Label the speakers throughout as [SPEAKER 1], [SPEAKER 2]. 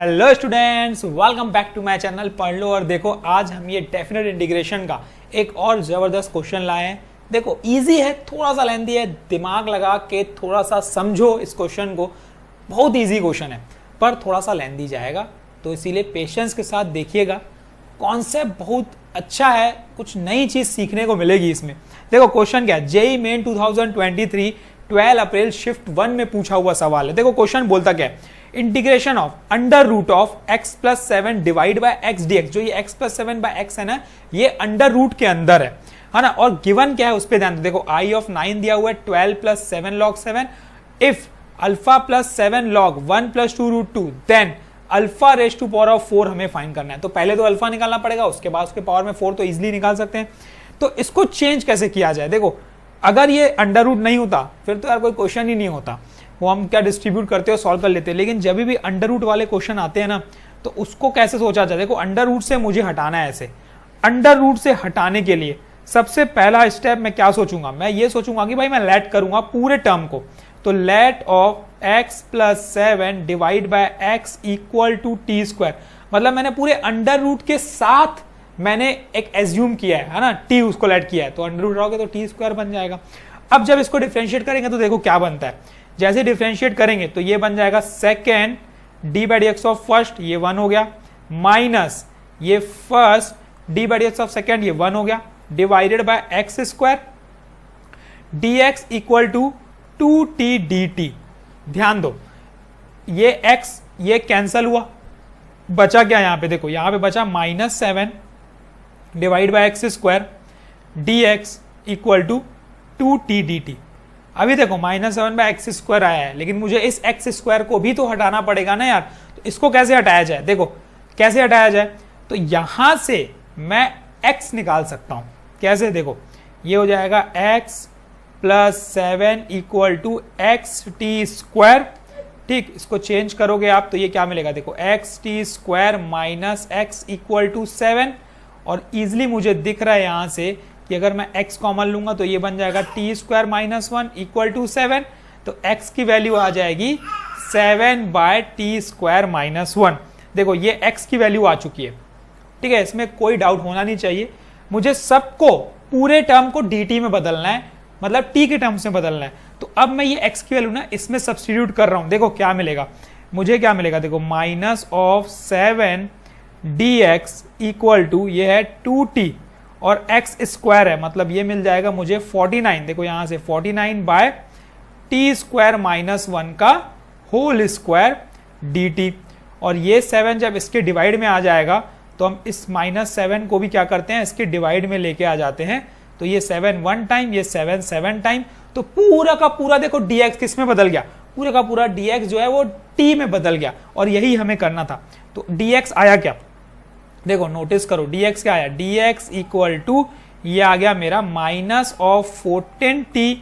[SPEAKER 1] Hello students, welcome back to my channel पढ़ लो और देखो। आज हम ये डेफिनेट इंटीग्रेशन का एक और ज़बरदस्त क्वेश्चन लाए हैं। देखो इजी है, थोड़ा सा लेंथी है, दिमाग लगा के थोड़ा सा समझो इस क्वेश्चन को। बहुत इजी क्वेश्चन है पर थोड़ा सा लेंथी जाएगा, तो इसीलिए पेशेंस के साथ देखिएगा। कॉन्सेप्ट बहुत अच्छा है, कुछ नई चीज़ सीखने को मिलेगी इसमें। देखो क्वेश्चन क्या है, जेईई मेन 2023 12 अप्रैल शिफ्ट 1 में पूछा हुआ सवाल है। देखो क्वेश्चन बोलता क्या है, integration of under root of x plus 7 divide by x dx। जो ये x प्लस 7 बाय x है ना, ये अंडर रूट के अंदर है ना। और गिवन क्या है उस पर ध्यान दो। देखो i ऑफ 9 दिया हुआ है 12 plus 7 log 7। If alpha plus 7 log 1 plus 2 root 2 then alpha raise to power of 4 हमें फाइंड करना है। तो पहले तो अल्फा निकालना पड़ेगा, उसके बाद उसके पावर में 4 तो इजिली निकाल सकते हैं। तो इसको चेंज कैसे किया जाए। देखो अगर ये अंडर रूट नहीं होता फिर तो यार कोई क्वेश्चन ही नहीं होता, वो हम क्या डिस्ट्रीब्यूट करते हो सॉल्व कर लेते हैं। लेकिन जब भी अंडर रूट वाले क्वेश्चन आते हैं ना, तो उसको कैसे सोचा जाए। देखो अंडर रूट से मुझे हटाना है। ऐसे अंडर रूट से हटाने के लिए सबसे पहला स्टेप मैं क्या सोचूंगा, मैं ये सोचूंगा कि भाई मैं लेट करूंगा पूरे टर्म को। तो let of x plus 7 divide by x equal to T square. मतलब मैंने पूरे अंडर रूट के साथ मैंने एक एज्यूम किया है ना, टी उसको लेट किया है, तो अंडर रूट रहोगे तो टी स्क्वायर बन जाएगा। अब जब इसको डिफरेंशिएट करेंगे तो देखो क्या बनता है। जैसे डिफरेंशिएट करेंगे तो ये बन जाएगा second D by D X of first, ये 1 हो गया, माइनस ये first D by D X of second, ये 1 हो गया, divided by X square D X equal to 2t dt। ध्यान दो ये x ये कैंसल हुआ, बचा क्या यहां पे। देखो यहां पे बचा -7 divide by X square D X equal to 2t dt। अभी देखो -7 बाय एक्स स्क्वायर आया है, लेकिन मुझे इस एक्स स्क्वायर को भी तो हटाना पड़ेगा ना यार। तो इसको कैसे हटाया जाए, देखो कैसे हटाया जाए। तो यहां से मैं x निकाल सकता हूं। कैसे, देखो ये हो जाएगा x plus 7 equal to X T square. ठीक, इसको चेंज करोगे आप तो ये क्या मिलेगा, देखो X T square minus X equal to 7। और इजिली मुझे दिख रहा है यहां से कि अगर मैं x कॉमन लूंगा तो ये बन जाएगा T square minus 1 equal to 7। तो x की वैल्यू आ जाएगी 7 बाय टी स्क्वायर माइनस 1। देखो ये x की वैल्यू आ चुकी है। ठीक है, इसमें कोई डाउट होना नहीं चाहिए। मुझे सबको पूरे टर्म को dt में बदलना है, मतलब t के टर्म्स में बदलना है। तो अब मैं ये x की वैल्यू ना इसमें सब्स्टिट्यूट कर रहा हूं। देखो क्या मिलेगा मुझे, क्या मिलेगा, देखो minus of 7 dx equal to ये है 2t और x स्क्वायर है, मतलब ये मिल जाएगा मुझे 49। देखो यहां से 49 बाय टी स्क्वायर माइनस 1 का होल स्क्वायर dt। और ये 7 जब इसके डिवाइड में आ जाएगा तो हम इस -7 को भी क्या करते हैं, इसके डिवाइड में लेके आ जाते हैं। तो ये 7 1 टाइम, ये 7 7 टाइम। तो पूरा का पूरा देखो dx किस में बदल गया, पूरा का पूरा dx जो है वो t में बदल गया। और यही हमें करना था। तो dx आया क्या, देखो नोटिस करो dx क्या आया, dx इक्वल टू ये आ गया मेरा minus of 14t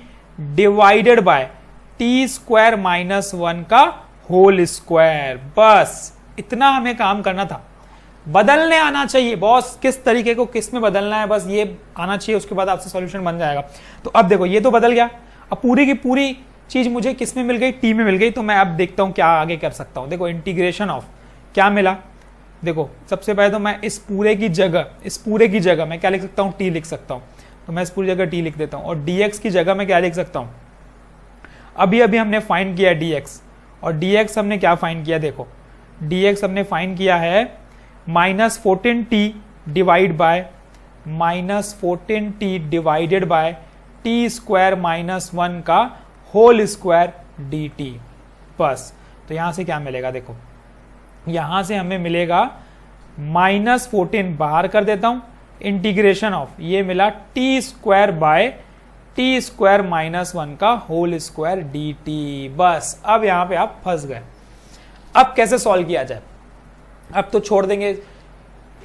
[SPEAKER 1] divided by T square minus 1 का होल स्क्वायर। बस इतना हमें काम करना था। बदलने आना चाहिए बॉस, किस तरीके को किस में बदलना है, बस ये आना चाहिए, उसके बाद आपसे सॉल्यूशन बन जाएगा। तो अब देखो ये तो बदल गया। अब पूरी की पूरी चीज मुझे किस में मिल गई, टी में मिल गई। तो मैं अब देखता हूं क्या आगे कर सकता हूं। देखो इंटीग्रेशन ऑफ क्या मिला, देखो सबसे पहले तो मैं इस पूरे की जगह मैं क्या लिख सकता हूं, टी लिख सकता हूं। तो मैं इस पूरी जगह टी लिख देता हूं। और dx की जगह मैं क्या लिख सकता हूं, अभी हमने फाइंड किया dx। और dx हमने क्या फाइंड किया, देखो dx हमने फाइंड किया है -14t divide by -14t divided by T square minus 1 का होल स्क्वायर dt। बस तो यहां से क्या मिलेगा, देखो यहां से हमें मिलेगा -14 बाहर कर देता हूं, इंटीग्रेशन ऑफ ये मिला T square by T square minus 1 का होल स्क्वायर dt। बस अब यहां पे आप फंस गए। अब कैसे सॉल्व किया जाए, अब तो छोड़ देंगे,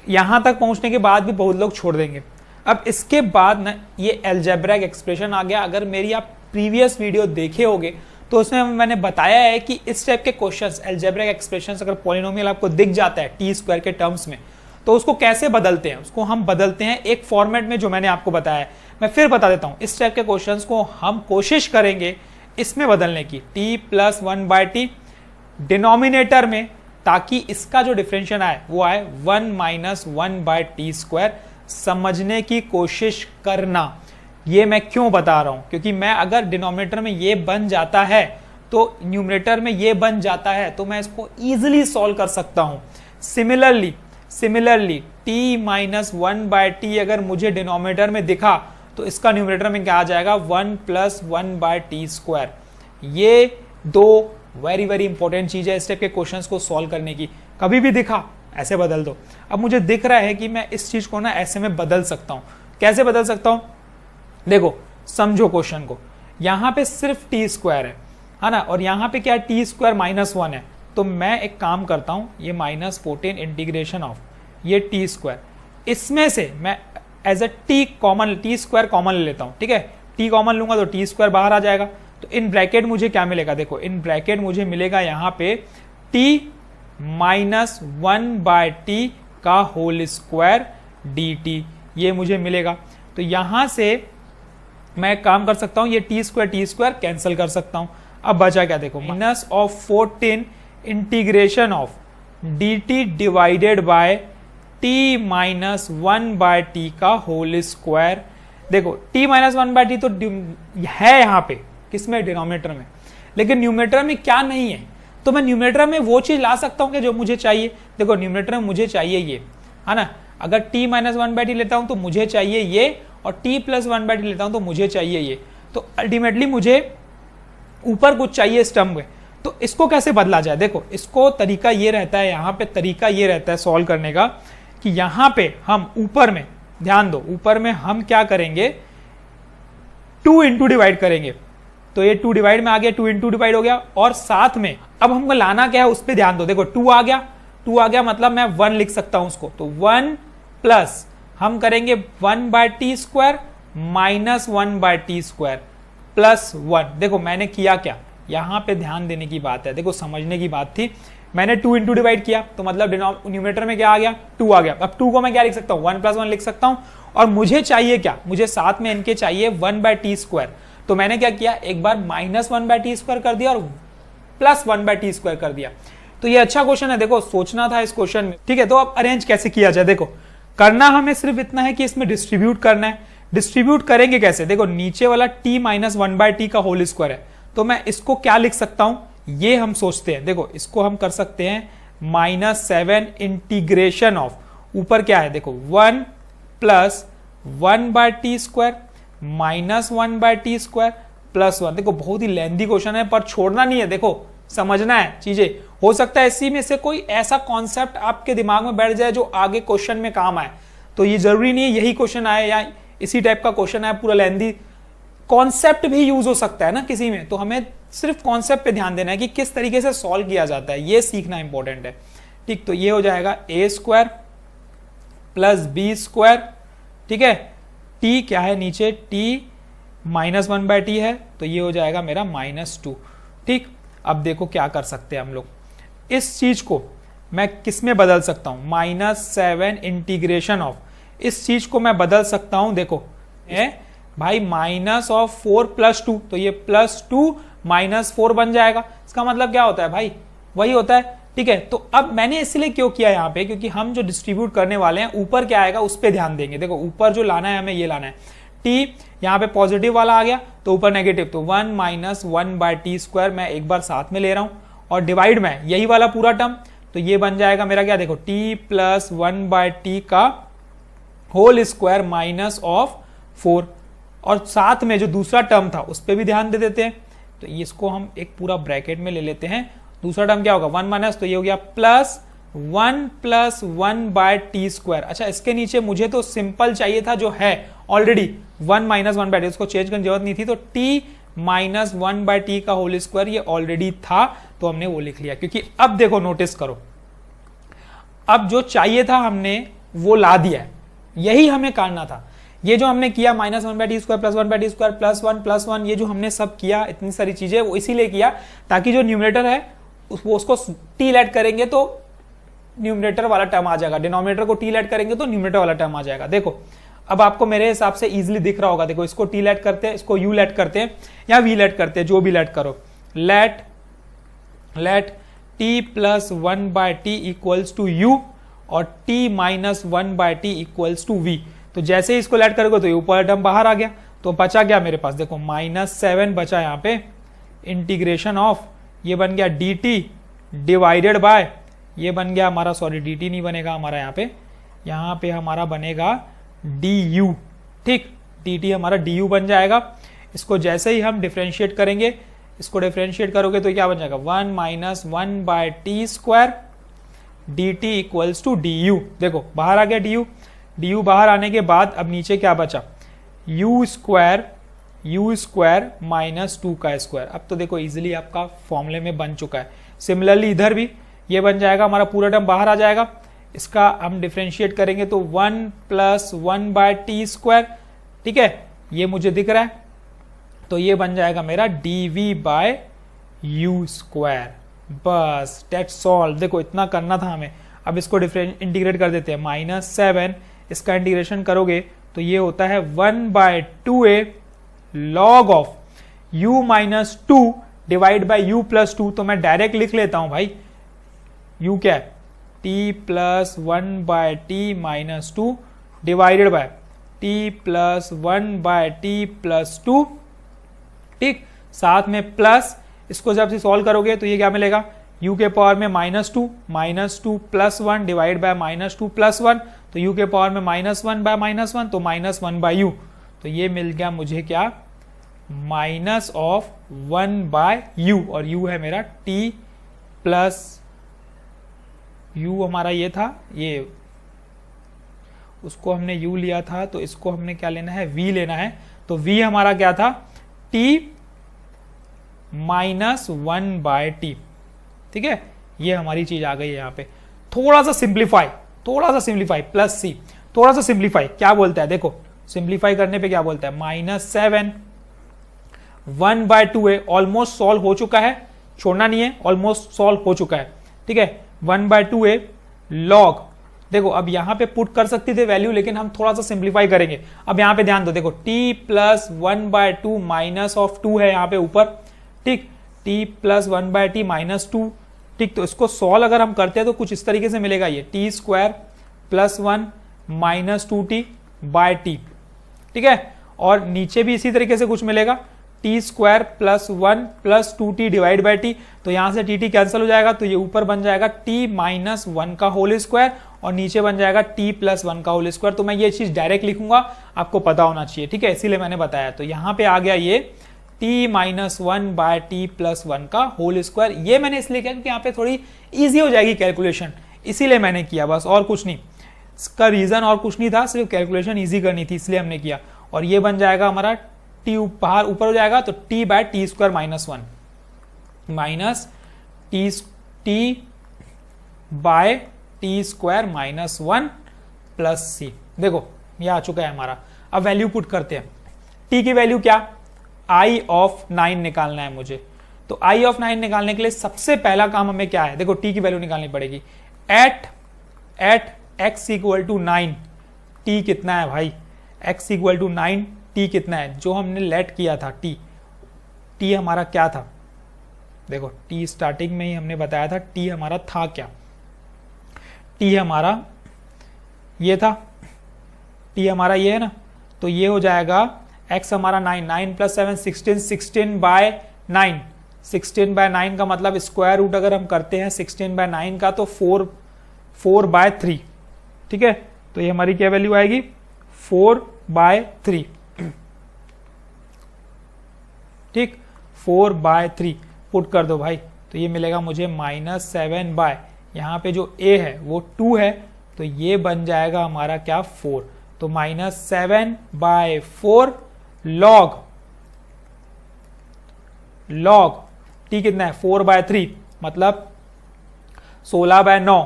[SPEAKER 1] यहां तक पहुंचने के बाद भी बहुत लोग छोड़ देंगे। अब इसके बाद ना ये अलजेब्रिक एक्सप्रेशन आ गया। अगर मेरी आप प्रीवियस वीडियो देखे होगे तो उसमें मैंने बताया है कि इस टाइप के क्वेश्चंस अलजेब्रिक एक्सप्रेशंस अगर पॉलिनोमियल आपको दिख जाता है टी स्क्वायर के टर्म्स में, तो उसको कैसे बदलते हैं, उसको हम बदलते हैं एक फॉर्मेट में जो मैंने आपको बताया है। मैं फिर बता देता हूं, इस टाइप के क्वेश्चंस को हम कोशिश करेंगे इसमें बदलने की, t + 1/t डिनोमिनेटर में ताकि इसका जो डिफरेंशियल आए वो आए 1 माइनस 1/t²। समझने की कोशिश करना। ये मैं क्यों बता रहा हूं, क्योंकि मैं अगर डिनोमिनेटर में ये बन जाता है तो न्यूमरेटर में ये बन जाता है, तो मैं इसको इजीली सॉल्व कर सकता हूं। सिमिलरली t माइनस 1/t अगर मुझे डिनोमिनेटर में दिखा तो इसका न्यूमरेटर में क्या आ जाएगा 1 प्लस 1/t²। ये दो वेरी इंपॉर्टेंट चीज है इस टाइप के क्वेश्चंस को सॉल्व करने की। कभी भी दिखा ऐसे बदल दो। अब मुझे दिख रहा है कि मैं इस चीज को ना ऐसे में बदल सकता हूं। कैसे बदल सकता हूं, देखो समझो क्वेश्चन को। यहां पे सिर्फ t² है ना, और यहां पे क्या है t² -1 है। तो मैं एक काम करता हूं, ये -14 इंटीग्रेशन ऑफ ये t², इसमें से मैं एज ए t² कॉमन ले लेता हूं। ठीक है, t कॉमन लूंगा तो t² बाहर आ जाएगा। तो इन ब्रैकेट मुझे क्या मिलेगा, देखो इन ब्रैकेट मुझे मिलेगा यहां पे t माइनस 1/t का होल स्क्वायर dt, ये मुझे मिलेगा। तो यहां से मैं काम कर सकता हूं, ये t² कैंसिल कर सकता हूं। अब बचा क्या, देखो minus of 14 integration of dt divided by t minus 1/t का होल स्क्वायर। देखो t माइनस 1/t तो है यहां पे किसमें, डिनोमिनेटर में, लेकिन न्यूमरेटर में क्या नहीं है। तो मैं न्यूमरेटर में वो चीज ला सकता हूं कि जो मुझे चाहिए। देखो न्यूमरेटर में मुझे चाहिए ये, है ना, अगर t माइनस 1/t लेता हूं तो मुझे चाहिए ये, और t प्लस 1/t लेता हूं तो मुझे चाहिए ये। तो अल्टीमेटली मुझे ऊपर कुछ चाहिए इस टर्म में। तो इसको कैसे बदला जाए, देखो इसको तरीका ये रहता है, यहां पे तरीका ये रहता है सॉल्व करने का कि यहां पे हम ऊपर में, ध्यान दो, ऊपर में हम क्या करेंगे 2 इंटू डिवाइड करेंगे। तो ये 2 डिवाइड में आ गया, 2 इंटू डिवाइड हो गया, और साथ में अब हमको लाना क्या है उस पर ध्यान दो। देखो 2 आ गया मतलब मैं 1 लिख सकता हूं उसको। तो 1 प्लस हम करेंगे 1/t² माइनस 1/t² प्लस 1। देखो मैंने किया क्या, यहां पे ध्यान देने की बात है, देखो समझने की बात थी। मैंने 2 इंटू डिवाइड किया तो मतलब न्यूमरेटर में क्या आ गया 2 आ गया। अब 2 को मैं क्या लिख सकता हूं 1 प्लस 1 लिख सकता हूं। और मुझे चाहिए क्या, मुझे साथ में इनके चाहिए 1/t²। तो मैंने क्या किया, एक बार माइनस 1/t² कर दिया और प्लस 1/t² कर दिया। तो ये अच्छा क्वेश्चन है, देखो सोचना था इस क्वेश्चन में। ठीक है, तो अब अरेंज कैसे किया जाए, देखो करना हमें सिर्फ इतना है कि इसमें डिस्ट्रीब्यूट करना है। डिस्ट्रीब्यूट करेंगे कैसे, देखो नीचे वाला t माइनस 1/t का होल स्क्वायर है, तो मैं इसको क्या लिख सकता हूं, ये हम सोचते हैं। देखो इसको हम कर सकते हैं -7 इंटीग्रेशन ऑफ, ऊपर क्या है देखो 1 plus 1/t² minus 1/t² plus 1। देखो बहुत ही लेंथी क्वेश्चन है, पर छोड़ना नहीं है, देखो समझना है चीजें। हो सकता है इसी में से कोई ऐसा कॉन्सेप्ट आपके दिमाग में बैठ जाए जो आगे क्वेश्चन में काम आए। तो ये जरूरी नहीं है यही क्वेश्चन आए या इसी टाइप का क्वेश्चन आए पूरा लेंथी, कॉन्सेप्ट भी यूज हो सकता है ना किसी में। तो हमें सिर्फ कॉन्सेप्ट पे ध्यान देना है कि किस तरीके से सॉल्व किया जाता है, ये सीखना इंपॉर्टेंट है। ठीक, तो ये हो जाएगा a² प्लस b²। ठीक है, t क्या है नीचे, t माइनस 1/t है, तो ये हो जाएगा मेरा -2। ठीक, अब देखो क्या कर सकते हैं हम लोग, इस चीज को मैं किस में बदल सकता हूं, -7 इंटीग्रेशन ऑफ, इस चीज को मैं बदल सकता हूं। देखो भाई -4 प्लस 2, तो ये +2 -4 बन जाएगा। इसका मतलब क्या होता है भाई, वही होता है। ठीक है, तो अब मैंने इसलिए क्यों किया यहाँ पे, क्योंकि हम जो डिस्ट्रीब्यूट करने वाले हैं ऊपर क्या आएगा उस पर ध्यान देंगे। देखो ऊपर जो लाना है हमें ये लाना है, t यहाँ पे पॉजिटिव वाला आ गया तो ऊपर नेगेटिव, तो 1 माइनस 1/t² मैं एक बार साथ में ले रहा हूं, और डिवाइड में यही वाला पूरा टर्म, तो ये बन जाएगा मेरा क्या, देखो t प्लस 1/t का होल स्क्वायर माइनस ऑफ 4। और साथ में जो दूसरा टर्म था उस पर भी ध्यान दे देते हैं, तो इसको हम एक पूरा ब्रैकेट में ले लेते हैं। दूसरा टर्म क्या होगा 1 माइनस, तो ये हो गया प्लस 1 प्लस 1/t²। अच्छा इसके नीचे मुझे तो सिंपल चाहिए था जो है ऑलरेडी 1 माइनस 1/t, उसको चेंज करने की जरूरत नहीं थी। तो t माइनस 1/t का होल स्क्वायर ये ऑलरेडी था, तो हमने वो लिख लिया। क्योंकि अब देखो नोटिस करो, अब जो चाहिए था हमने वो ला दिया है, यही हमें करना था। ये जो हमने किया -1/t² plus 1/t² plus 1 plus 1, ये जो हमने सब किया इतनी सारी चीजें, वो इसीलिए किया ताकि जो न्यूमरेटर है उसको t ऐड करेंगे तो न्यूमरेटर वाला टर्म आ जाएगा, डिनोमिनेटर को t ऐड करेंगे तो न्यूमरेटर वाला टर्म आ जाएगा। देखो अब आपको मेरे हिसाब से इजीली दिख रहा होगा, देखो इसको t ऐड करते हैं, इसको u ऐड करते हैं या v ऐड करते हैं, जो भी ऐड करो। Let t plus one by t equals to u और t minus one by t equals to v. तो जैसे ही इसको ऐड करोगे तो ये ऊपर टर्म बाहर आ गया, तो बचा क्या मेरे पास, देखो -7 बचा यहाँ पे, इंटीग्रेशन ऑफ ये बन गया डी टी डिवाइडेड बाय ये बन गया हमारा, सॉरी डी टी नहीं बनेगा हमारा यहाँ पे हमारा बनेगा डी यू। ठीक, डी टी हमारा डी यू बन जाएगा। इसको जैसे ही हम डिफ्रेंशिएट करेंगे, इसको डिफ्रेंशिएट करोगे तो क्या बन जाएगा, 1 minus 1 by T square D T equals to D U. देखो बाहर आ गया डी यू बाहर आने के बाद अब नीचे क्या बचा, यू स्क्वायर माइनस 2 का स्क्वायर। अब तो देखो इजिली आपका फॉर्मूले में बन चुका है। सिमिलरली इधर भी ये बन जाएगा, हमारा पूरा टर्म बाहर आ जाएगा। इसका हम डिफ्रेंशिएट करेंगे तो 1 प्लस 1 बाय टी स्क्वायर, ठीक है, ये मुझे दिख रहा है, तो ये बन जाएगा मेरा dv बाय यू स्क्वायर। बस दैट्स ऑल। देखो इतना करना था हमें। अब इसको इंटीग्रेट कर देते हैं, -7 इसका इंटीग्रेशन करोगे तो ये होता है 1/2a log of u minus 2 divide by u plus 2। तो मैं डायरेक्ट लिख लेता हूं भाई, u क्या है, t plus 1/t minus 2 divided by t plus 1/t plus 2। ठीक, साथ में प्लस, इसको जब से सॉल्व करोगे तो ये क्या मिलेगा, u के पावर में -2 प्लस 1 डिवाइड बाय -2 प्लस 1, तो u के पावर में -1 बाय -1 तो -1 बाय u। तो ये मिल गया मुझे क्या, माइनस ऑफ 1 बाय u, और u है मेरा t प्लस u हमारा ये था, ये उसको हमने u लिया था तो इसको हमने क्या लेना है, v लेना है। तो v हमारा क्या था, t माइनस 1 बाय टी। ठीक है, ये हमारी चीज आ गई है यहाँ पे। थोड़ा सा सिंप्लीफाई प्लस सी, थोड़ा सा सिंप्लीफाई क्या बोलता है, देखो सिंप्लीफाई करने पे क्या बोलता है, -7 1/2 है, ऑलमोस्ट सॉल्व हो चुका है, छोड़ना नहीं है, ऑलमोस्ट सॉल्व हो चुका है। ठीक है, 1/2 है लॉग, देखो अब यहां पे पुट कर सकते थे वैल्यू, लेकिन हम थोड़ा सा सिंप्लीफाई करेंगे। अब यहां पे ध्यान दो, देखो t प्लस 1/2 माइनस ऑफ 2 है यहाँ पे ऊपर। ठीक, t प्लस 1/t माइनस 2। ठीक, तो इसको सॉल्व अगर हम करते हैं तो कुछ इस तरीके से मिलेगा, ये t square plus 1 minus 2t by T. ठीक है, और नीचे भी इसी तरीके से कुछ मिलेगा, T square plus 1 plus 2t divide by T. तो यहां से टी कैंसिल हो जाएगा, तो ये ऊपर बन जाएगा t माइनस 1 का होल स्क्वायर और नीचे बन जाएगा t प्लस 1 का होल स्क्वायर। तो मैं ये चीज डायरेक्ट लिखूंगा, आपको पता होना चाहिए। ठीक है, इसीलिए मैंने बताया। तो यहां पे आ गया ये t minus 1 by T plus 1 का होल स्क्वायर। ये मैंने इसलिए किया क्योंकि यहाँ पे थोड़ी ईजी हो जाएगी कैलकुलेशन, इसीलिए मैंने किया, बस और कुछ नहीं। इसका रीजन और कुछ नहीं था, सिर्फ कैलकुलेशन ईजी करनी थी, इसलिए हमने किया। और ये बन जाएगा हमारा टी बाहर ऊपर हो जाएगा, तो t by T square minus 1 minus t by T square minus 1 plus c. देखो ये आ चुका है हमारा। अब वैल्यू पुट करते हैं। टी की वैल्यू क्या, आई ऑफ 9 निकालना है मुझे। तो आई ऑफ 9 निकालने के लिए सबसे पहला काम हमें क्या है, देखो टी की वैल्यू निकालनी पड़ेगी। At x equal to 9, T कितना है भाई, x इक्वल टू 9, टी कितना है, जो हमने लेट किया था टी हमारा क्या था, देखो टी स्टार्टिंग में ही हमने बताया था टी हमारा था क्या, टी हमारा ये था, टी हमारा ये है ना, तो ये हो जाएगा x हमारा 9 प्लस 7 16 बाय 9, 16 बाय 9 का मतलब स्क्वायर रूट अगर हम करते हैं 16 बाय 9 का तो 4 बाय 3। ठीक है, तो ये हमारी क्या वैल्यू आएगी, 4 बाय 3। ठीक, 4 बाय 3 पुट कर दो भाई, तो ये मिलेगा मुझे -7 बाय, यहाँ पे जो a है वो 2 है, तो ये बन जाएगा हमारा क्या 4। तो -7 बाय 4 लॉग t कितना है 4 बाय 3, मतलब 16 बाय 9,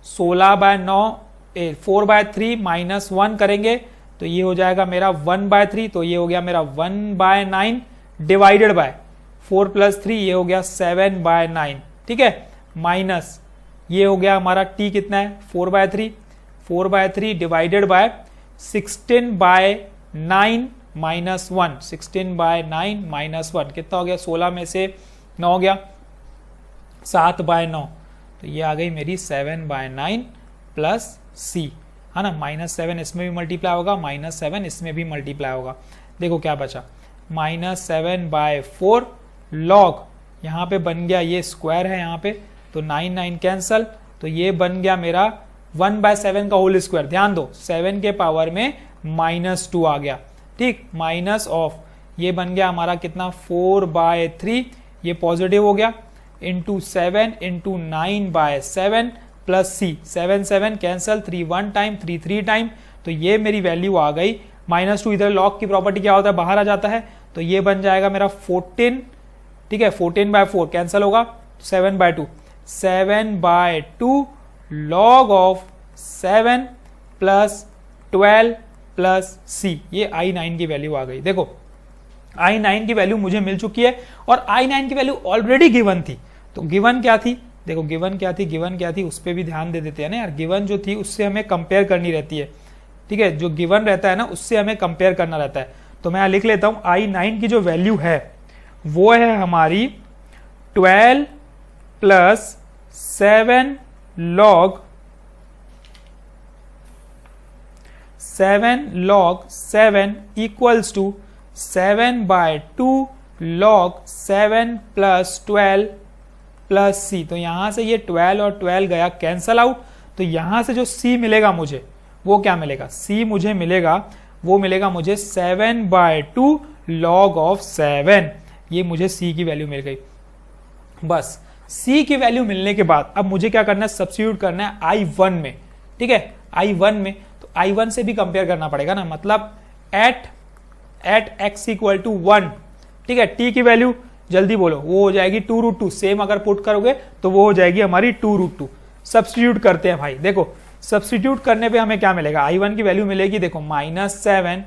[SPEAKER 1] 16 बाय 9 4 बाय 3 माइनस 1 करेंगे तो ये हो जाएगा मेरा 1 बाय 3, तो ये हो गया मेरा 1 बाय 9 डिवाइडेड बाय 4 प्लस 3, ये हो गया 7 बाय 9। ठीक है, माइनस ये हो गया हमारा t कितना है 4 by 3 divided by 16 by 9 minus 1, 16 by 9 minus 1 कितना हो गया, 16 में से 9 हो गया, 7/9, तो ये आ गई मेरी 7/9 प्लस सी, है ना। -7 इसमें भी मल्टीप्लाई होगा, -7 इसमें भी मल्टीप्लाई होगा। देखो क्या बचा, -7/4 लॉग, यहाँ पे बन गया, ये स्क्वायर है यहाँ पे, तो 9 कैंसल, तो ये बन गया मेरा 1/7 का होल स्क्वायर। ध्यान दो 7 के पावर में -2 आ गया, ठीक, माइनस ऑफ, ये बन गया हमारा कितना 4/3, ये पॉजिटिव हो गया, इंटू 7 इंटू 9/7 प्लस सी, 7 कैंसल, 3 1 टाइम, 3 3 टाइम, तो ये मेरी वैल्यू आ गई -2। इधर लॉग की प्रॉपर्टी क्या होता है, बाहर आ जाता है, तो ये बन जाएगा मेरा 14, ठीक है, 14/4 कैंसल होगा, 7/2, 7/2 लॉग ऑफ 7 प्लस 12 प्लस सी, ये I9 की वैल्यू आ गई। देखो I9 की वैल्यू मुझे मिल चुकी है, और I9 की वैल्यू ऑलरेडी गिवन थी। तो गिवन क्या थी, देखो गिवन क्या थी, गिवन क्या थी, उस पर भी ध्यान दे देते हैं ना यार। गिवन जो थी उससे हमें कंपेयर करनी रहती है, ठीक है, जो गिवन रहता है ना उससे हमें कंपेयर करना रहता है। तो मैं लिख लेता हूं I9 की जो वैल्यू है वो है हमारी 12 plus 7 log 7 equals to 7/2 log 7 plus 12 plus c. तो यहां से ये 12 और 12 गया कैंसल आउट, तो यहां से जो सी मिलेगा मुझे वो क्या मिलेगा, सी मुझे मिलेगा, वो मिलेगा मुझे 7/2 लॉग ऑफ 7, ये मुझे सी की वैल्यू मिल गई। बस सी की वैल्यू मिलने के बाद अब मुझे क्या करना है, सब्स्टिट्यूट करना है I1 में, ठीक है, I1 में, तो I1 से भी कंपेयर करना पड़ेगा ना, मतलब एट x इक्वल टू 1, ठीक है, t की वैल्यू जल्दी बोलो, वो हो जाएगी 2√2, सेम अगर पुट करोगे तो वो हो जाएगी हमारी 2√2। सब्स्टिट्यूट करते हैं भाई, देखो सब्स्टिट्यूट करने पे हमें क्या मिलेगा, I1 की वैल्यू मिलेगी, देखो -7,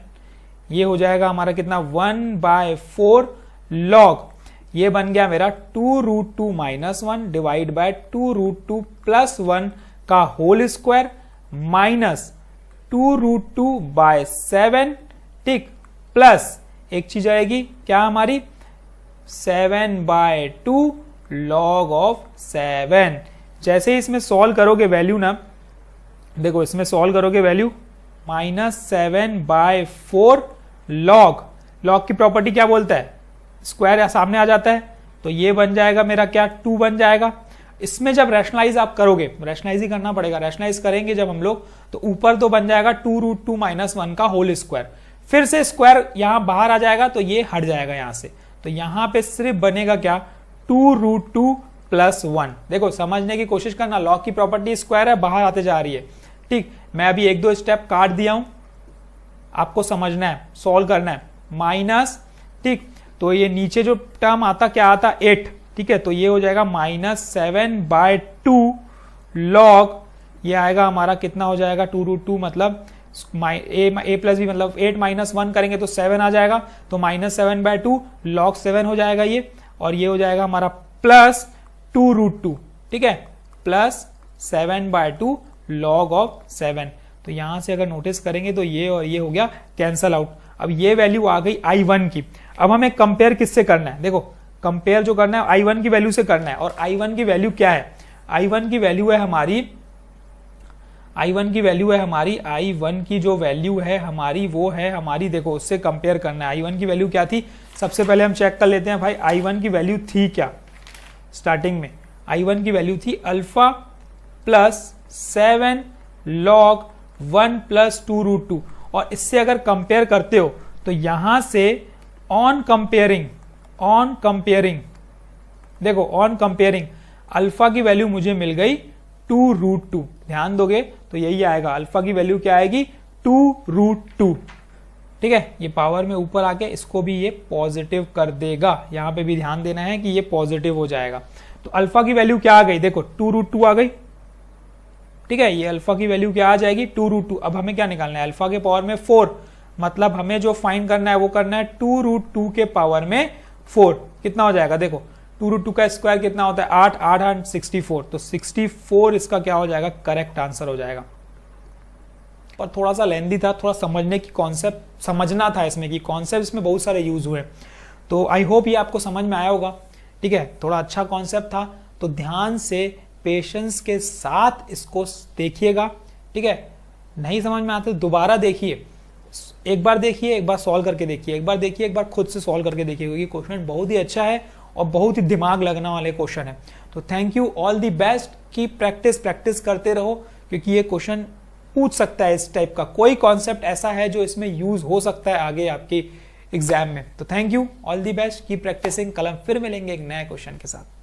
[SPEAKER 1] ये हो जाएगा हमारा कितना 1/4 लॉग, ये बन गया मेरा 2√2 - 1 डिवाइड बाय 2√2 प्लस 1 का होल स्क्वायर माइनस 2√2/7, ठीक, प्लस एक चीज आएगी क्या हमारी 7/2 लॉग ऑफ 7। जैसे ही इसमें सॉल्व करोगे वैल्यू ना, देखो इसमें सॉल्व करोगे वैल्यू -7/4 लॉग, लॉग की प्रॉपर्टी क्या बोलता है, स्क्वायर सामने आ जाता है, तो ये बन जाएगा मेरा क्या 2 बन जाएगा। इसमें जब रैशनलाइज आप करोगे, रैशनलाइज ही करना पड़ेगा, रैशनलाइज करेंगे जब हम लोग, तो ऊपर तो बन जाएगा 2√2 - 1 का होल स्क्वायर, फिर से स्क्वायर यहां बाहर आ जाएगा तो ये हट जाएगा यहां से, तो यहां पे सिर्फ बनेगा क्या 2√2 प्लस 1। देखो समझने की कोशिश करना, लॉग की प्रॉपर्टी स्क्वायर है, बाहर आते जा रही है, ठीक, मैं अभी 1-2 स्टेप काट दिया हूं, आपको समझना है, सॉल्व करना है, माइनस, ठीक, तो ये नीचे जो टर्म आता क्या आता 8, ठीक है, तो ये हो जाएगा -7/2 लॉग, ये आएगा हमारा कितना हो जाएगा 2√2, मतलब a प्लस बी, मतलब 8 - 1 करेंगे तो 7 आ जाएगा, तो -7/2 लॉग 7 हो जाएगा ये, और ये हो जाएगा हमारा प्लस 2√2, ठीक है, प्लस 7/2 लॉग ऑफ 7। तो यहां से अगर नोटिस करेंगे तो ये और ये हो गया कैंसल आउट। अब ये वैल्यू आ गई I1 की। अब हमें कंपेयर किससे करना है, देखो कंपेयर जो करना है I1 की वैल्यू से करना है, और I1 की वैल्यू क्या है, I1 की वैल्यू है हमारी, I1 की वैल्यू है हमारी, I1 की जो वैल्यू है हमारी वो है हमारी, देखो उससे कंपेयर करना है। I1 की वैल्यू क्या थी, सबसे पहले हम चेक कर लेते हैं भाई I1 की वैल्यू थी क्या। स्टार्टिंग में I1 की वैल्यू थी अल्फा प्लस 7 लॉग 1 प्लस 2√2, और इससे अगर कंपेयर करते हो तो यहां से ऑन कंपेयरिंग देखो ऑन कंपेयरिंग अल्फा की वैल्यू मुझे मिल गई 2√2। ध्यान दोगे तो यही आएगा, अल्फा की वैल्यू क्या आएगी 2√2, ठीक है। ये पावर में ऊपर आके इसको भी ये पॉजिटिव कर देगा, यहां पे भी ध्यान देना है कि ये पॉजिटिव हो जाएगा। तो अल्फा की वैल्यू क्या आ गई, देखो 2√2 आ गई, ठीक है, ये अल्फा की वैल्यू क्या आ जाएगी 2√2। अब हमें क्या निकालना है, अल्फा के पावर में 4, मतलब हमें जो फाइंड करना है वो करना है 2√2 के पावर में 4। कितना हो जाएगा, देखो 2√2 का स्क्वायर कितना होता है 8, 8 8 64, तो 64 इसका क्या हो जाएगा, करेक्ट आंसर हो जाएगा। पर थोड़ा सा लेंदी था, थोड़ा समझने की कॉन्सेप्ट समझना था इसमें, कि कॉन्सेप्ट इसमें बहुत सारे यूज हुए, तो आई होप ये आपको समझ में आया होगा, ठीक है। थोड़ा अच्छा कॉन्सेप्ट था, तो ध्यान से पेशेंस के साथ इसको देखिएगा, ठीक है। नहीं समझ में आते दोबारा देखिए, एक बार देखिए, एक बार सॉल्व करके देखिए, एक बार देखिए, एक बार खुद से सॉल्व करके देखिए, क्योंकि क्वेश्चन बहुत ही अच्छा है और बहुत ही दिमाग लगने वाले क्वेश्चन है। तो thank you, all the best, की प्रैक्टिस करते रहो, क्योंकि ये क्वेश्चन पूछ सकता है इस टाइप का, कोई कॉन्सेप्ट ऐसा है जो इसमें यूज हो सकता है आगे आपकी एग्जाम में। तो thank you, all the best, की प्रैक्टिसिंग। कल हम फिर मिलेंगे एक नए क्वेश्चन के साथ।